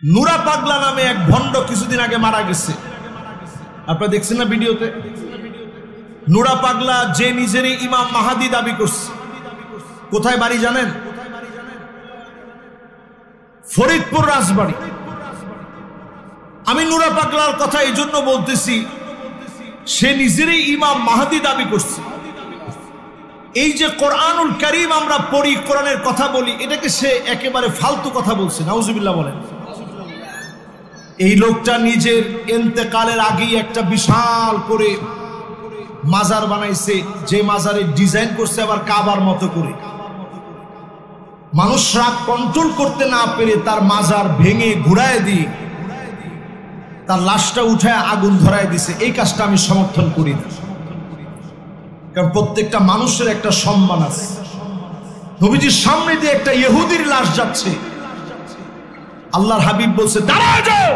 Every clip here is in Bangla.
নুরা পাগলা নামে এক ভণ্ড কিছুদিন আগে মারা গেছে, আপনারা দেখছেন না ভিডিওতে? নুরা পাগলা যে নিজেরই ইমাম মাহাদি দাবি করছে। কোথায় বাড়ি জানেন? ফরিদপুর রাজবাড়ী। আমি নুরা পাগলার কথা এই জন্য বলতেছি, সে নিজেরই ইমাম মাহাদি দাবি করছে। এই যে কোরআনুল কারীম আমরা পড়ি, কোরআনের কথা বলি, এটাকে সে একেবারে ফালতু কথা বলছে। নাউজুবিল্লাহ বলেন। এই লোকটা নিজের ইন্তেকালের আগেই একটা বিশাল করে মাজার বানাইছে, যে মাজারে ডিজাইন করছে আবার কাবার মতো করে। মানুষ রাগ কন্ট্রোল করতে না পেরে তার মাজার ভেঙে ঘুরায় দিয়ে তার লাশটা উঠায় আগুন ধরায় দিছে। এই কাজটা আমি সমর্থন করি না, কারণ প্রত্যেকটা মানুষের একটা সম্মান আছে। নবীজির সামনে দিয়ে একটা ইহুদির লাশ যাচ্ছে, আল্লাহর হাবিব বলছে দাঁড়াও যাও।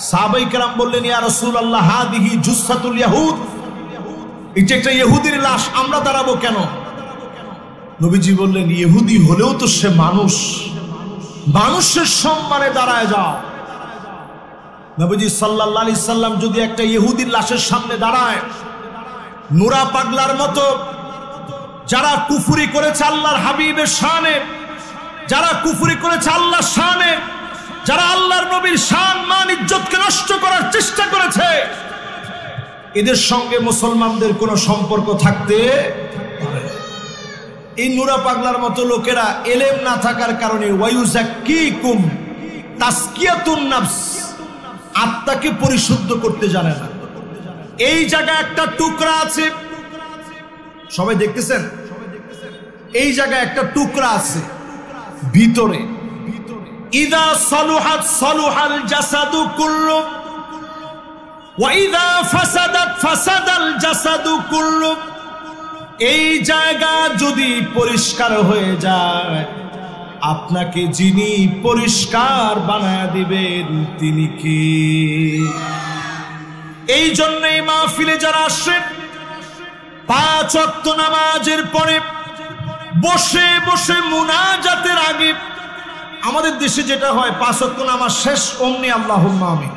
সাহাবায়ে কেরাম বললেন ইয়া রাসূলুল্লাহ হাদিহি জুসাতুল ইয়াহুদ, এটা একটা ইহুদির লাশ, আমরা দাঁড়াবো কেন? নবীজি বললেন ইহুদি হলেও তো সে মানুষ, মানুষের সম্মানে দাঁড়ায় যাও। নবীজি সাল্লাল্লাহু আলাইহি সাল্লাম যদি একটা ইহুদির লাশের সামনে দাঁড়ায়, নুরা পাগলার মতো যারা কুফরি করেছে আল্লাহর হাবিবের শানে, যারা কুফরি করেছে আল্লাহর শানে, যারা আল্লাহর নবীর শান মান ইজ্জতকে নষ্ট করার চেষ্টা করেছে, এদের সঙ্গে মুসলমানদের কোনো সম্পর্ক থাকতে পারে না। এই নুরা পাগলার মতো লোকেরা এলেম না থাকার কারণে ওয়ায়ুযাক্কিকুম তাসকিয়াতুন নাফস, আত্মাকে পরিশুদ্ধ করতে জানে না। এই জায়গায় একটা টুকরা আছে, সবাই দেখতেছেন? এই জায়গায় একটা টুকরা আছে ভিতরে। ইযা সালুহাত সালুহাল জাসাদু কুল্লু ওয়া ইযা ফাসাদাত ফাসাদাল জাসাদু কুল্লু। এই জায়গা যদি পরিষ্কার হয়ে যায়, আপনাকে যিনি পরিষ্কার বানায় দিবেন তিনি কে? এই জন্যই মাহফিলে যারা আসেন, 5 ওয়াক্ত নামাজের পরে বসে বসে মুনাজাতের আগে, আমাদের দেশে যেটা হয় 5 ওয়াক্ত নামাজ শেষ অমনি আল্লাহুম্মা আমিন।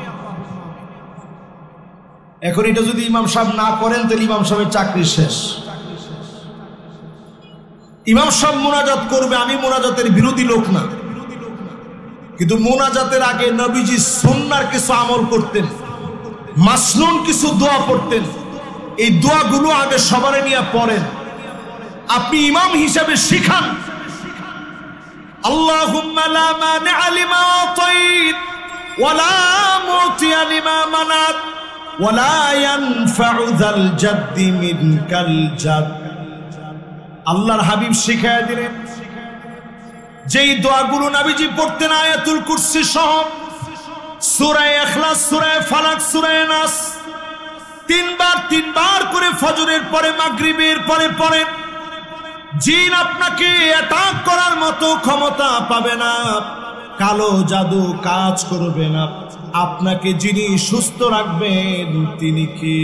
এখন এটা যদি ইমাম সাহেব না করেন তাহলে ইমাম সাহেবের চাকরি শেষ। ইমাম সাহেব মুনাজাত করবে, আমি মুনাজাতের বিরোধী লোক না, কিন্তু মুনাজাতের আগে নবীজি সুন্নাহর কিছু আমল করতেন, মাসনুন কিছু দোয়া পড়তেন। এই দোয়াগুলো আগে সবারে নিয়ে পড়েন, আপনি ইমাম হিসেবে শিখান। আল্লাহুম্মা লা মানিআ লিমা আতাইত ওয়া লা মুতিয়া লিমা মানাত ওয়া লা ইয়ানফাউ যাল জাদ্দি মিনকাল জাদ। আল্লাহর হাবিব শিখায়া দিলেন, যেই দোয়াগুলো নবীজি পড়তেন আয়াতুল কুরসি সহ, সূরা ইখলাস, সূরা ফালাক, সূরা নাস 3 বার করে ফজরের পরে মাগরিবের পরে পড়েন। জিন আপনাকে অ্যাটাক করার মতো ক্ষমতা পাবে না, কালো জাদু কাজ করবে না। আপনাকে যিনি সুস্থ রাখবেন তিনি কে?